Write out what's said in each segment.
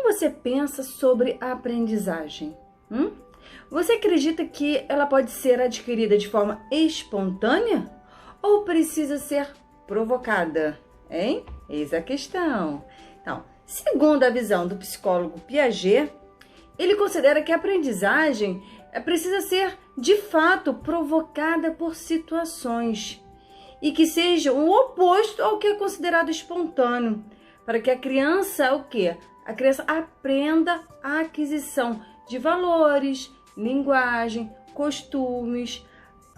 você pensa sobre a aprendizagem? Você acredita que ela pode ser adquirida de forma espontânea ou precisa ser provocada? Hein? Eis a questão. Então, segundo a visão do psicólogo Piaget, ele considera que a aprendizagem precisa ser, de fato, provocada por situações e que seja o oposto ao que é considerado espontâneo, para que a criança, A criança aprenda a aquisição de valores, linguagem, costumes,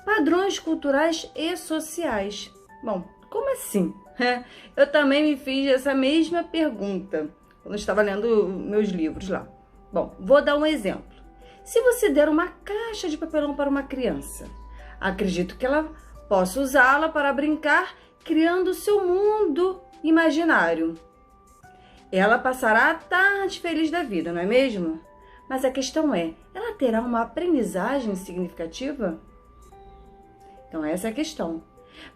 padrões culturais e sociais. Bom, como assim? Eu também me fiz essa mesma pergunta quando eu estava lendo meus livros lá. Bom, vou dar um exemplo. Se você der uma caixa de papelão para uma criança, acredito que ela possa usá-la para brincar, criando o seu mundo imaginário. Ela passará a tarde feliz da vida, não é mesmo? Mas a questão é, ela terá uma aprendizagem significativa? Então essa é a questão.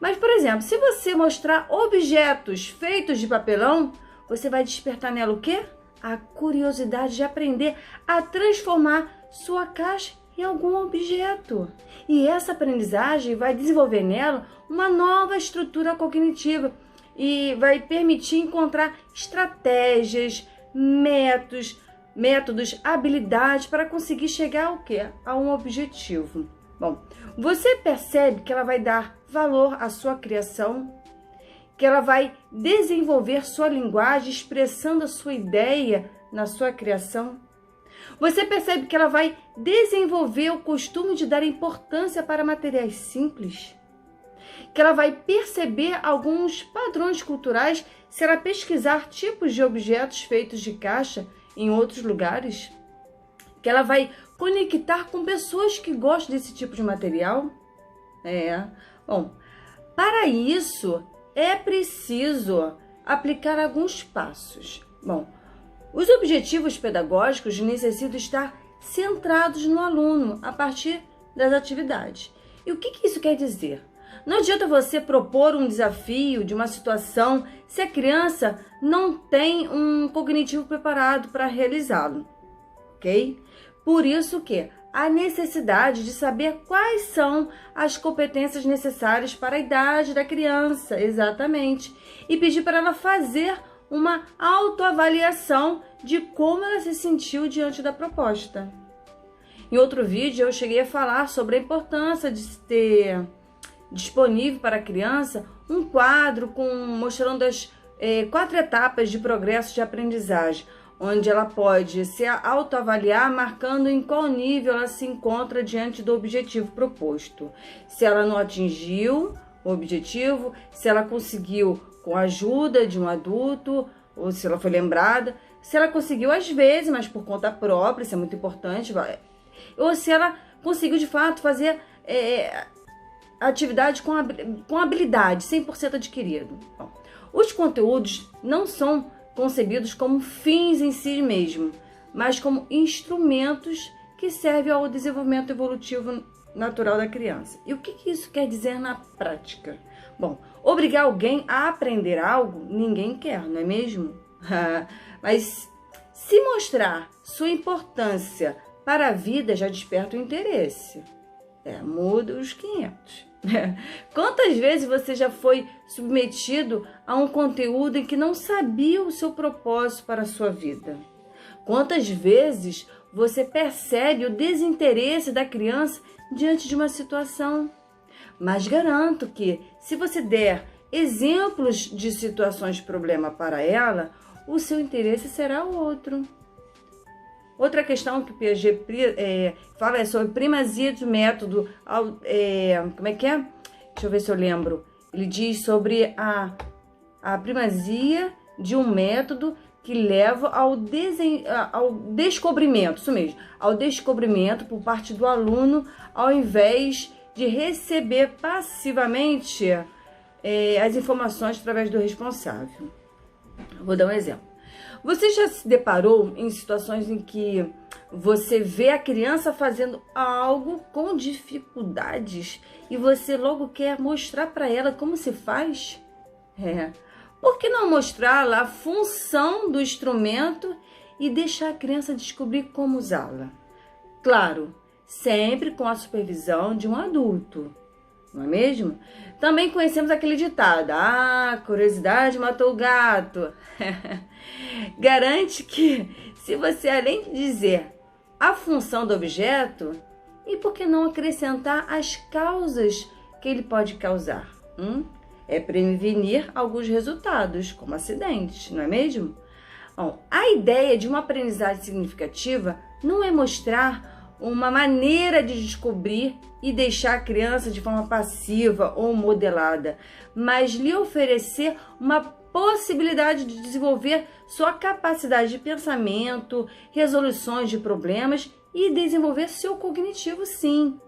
Mas, por exemplo, se você mostrar objetos feitos de papelão, você vai despertar nela o quê? A curiosidade de aprender a transformar sua caixa em algum objeto. E essa aprendizagem vai desenvolver nela uma nova estrutura cognitiva e vai permitir encontrar estratégias, métodos, habilidades para conseguir chegar ao quê? A um objetivo. Bom, você percebe que ela vai dar valor à sua criação, que ela vai desenvolver sua linguagem expressando a sua ideia na sua criação? Você percebe que ela vai desenvolver o costume de dar importância para materiais simples? Que ela vai perceber alguns padrões culturais se ela pesquisar tipos de objetos feitos de caixa em outros lugares? Que ela vai conectar com pessoas que gostam desse tipo de material? Bom, para isso é preciso aplicar alguns passos. Bom, os objetivos pedagógicos necessitam estar centrados no aluno a partir das atividades. E o que isso quer dizer? Não adianta você propor um desafio de uma situação se a criança não tem um cognitivo preparado para realizá-lo, ok? Por isso que a necessidade de saber quais são as competências necessárias para a idade da criança, exatamente, e pedir para ela fazer uma autoavaliação de como ela se sentiu diante da proposta. Em outro vídeo eu cheguei a falar sobre a importância de ter disponível para a criança um quadro mostrando as 4 etapas de progresso de aprendizagem, onde ela pode se autoavaliar marcando em qual nível ela se encontra diante do objetivo proposto. Se ela não atingiu o objetivo, se ela conseguiu com a ajuda de um adulto, ou se ela foi lembrada, se ela conseguiu às vezes, mas por conta própria, isso é muito importante, ou se ela conseguiu de fato fazer atividade com habilidade, 100% adquirido. Bom, os conteúdos não são concebidos como fins em si mesmo, mas como instrumentos que servem ao desenvolvimento evolutivo natural da criança. E o que isso quer dizer na prática? Bom, obrigar alguém a aprender algo, ninguém quer, não é mesmo? Mas se mostrar sua importância para a vida já desperta o interesse. Muda os 500. Quantas vezes você já foi submetido a um conteúdo em que não sabia o seu propósito para a sua vida? Quantas vezes você percebe o desinteresse da criança diante de uma situação? Mas garanto que, se você der exemplos de situações de problema para ela, o seu interesse será outro. Outra questão que o Piaget fala é sobre primazia do método. Como é que é? Deixa eu ver se eu lembro. Ele diz sobre a primazia de um método que leva ao descobrimento, isso mesmo, ao descobrimento por parte do aluno, ao invés de receber passivamente as informações através do responsável. Vou dar um exemplo. Você já se deparou em situações em que você vê a criança fazendo algo com dificuldades e você logo quer mostrar para ela como se faz? Por que não mostrar lá a função do instrumento e deixar a criança descobrir como usá-la. Claro, sempre com a supervisão de um adulto, não é mesmo? Também conhecemos aquele ditado: ah, curiosidade matou o gato. Garante que, se você, além de dizer a função do objeto, e por que não acrescentar as causas que ele pode causar? É prevenir alguns resultados, como acidentes, não é mesmo? Bom, a ideia de uma aprendizagem significativa não é mostrar uma maneira de descobrir e deixar a criança de forma passiva ou modelada, mas lhe oferecer uma possibilidade de desenvolver sua capacidade de pensamento, resoluções de problemas e desenvolver seu cognitivo, sim.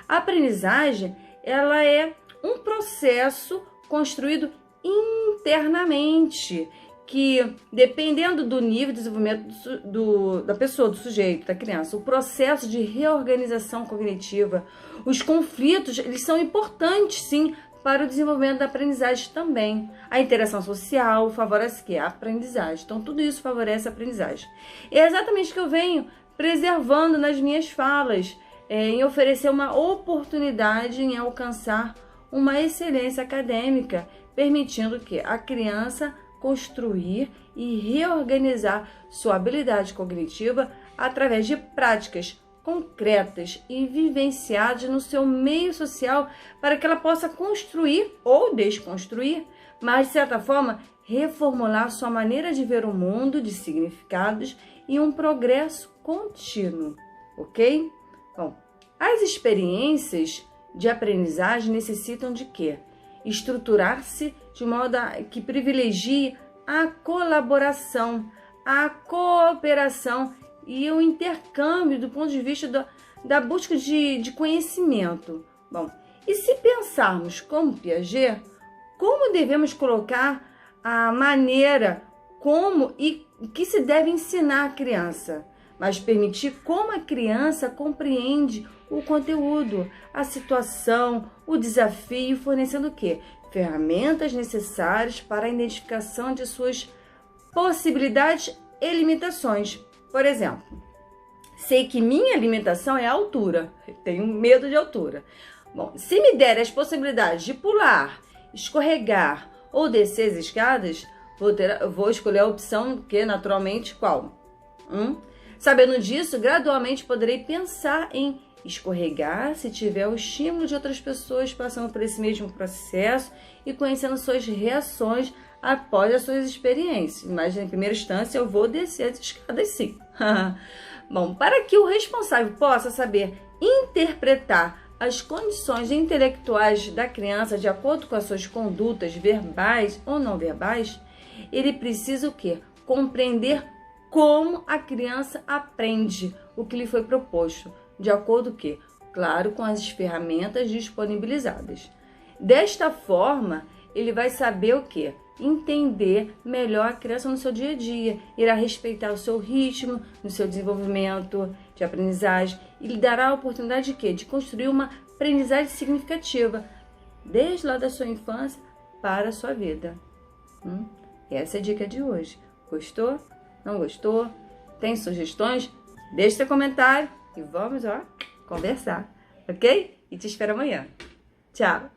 A aprendizagem, ela é um processo construído internamente, que, dependendo do nível de desenvolvimento da pessoa, do sujeito, da criança, o processo de reorganização cognitiva, os conflitos, eles são importantes, sim, para o desenvolvimento da aprendizagem também. A interação social favorece a aprendizagem. Então, tudo isso favorece a aprendizagem. E é exatamente o que eu venho preservando nas minhas falas, em oferecer uma oportunidade em alcançar uma excelência acadêmica, permitindo que a criança construir e reorganizar sua habilidade cognitiva através de práticas concretas e vivenciadas no seu meio social, para que ela possa construir ou desconstruir, mas de certa forma reformular sua maneira de ver o mundo, de significados e um progresso contínuo, ok? Bom, as experiências de aprendizagem necessitam de quê? Estruturar-se de modo que privilegie a colaboração, a cooperação e o intercâmbio do ponto de vista da busca de conhecimento. Bom, e se pensarmos como Piaget, como devemos colocar a maneira como e que se deve ensinar a criança, mas permitir como a criança compreende o conteúdo, a situação, o desafio, fornecendo o quê? Ferramentas necessárias para a identificação de suas possibilidades e limitações. Por exemplo, sei que minha limitação é a altura, tenho medo de altura. Bom, se me der as possibilidades de pular, escorregar ou descer as escadas, vou escolher a opção que, naturalmente, qual? Sabendo disso, gradualmente poderei pensar em escorregar se tiver o estímulo de outras pessoas passando por esse mesmo processo e conhecendo suas reações após as suas experiências. Mas, em primeira instância, eu vou descer as escadas, sim. Bom, para que o responsável possa saber interpretar as condições intelectuais da criança de acordo com as suas condutas verbais ou não verbais, ele precisa o quê? Compreender como a criança aprende o que lhe foi proposto, de acordo com o quê? Claro, com as ferramentas disponibilizadas. Desta forma, ele vai saber o quê? Entender melhor a criança no seu dia a dia, irá respeitar o seu ritmo, no seu desenvolvimento de aprendizagem e lhe dará a oportunidade de quê? De construir uma aprendizagem significativa, desde lá da sua infância para a sua vida. Essa é a dica de hoje. Gostou? Não gostou? Tem sugestões? Deixe seu comentário e vamos conversar, ok? E te espero amanhã. Tchau!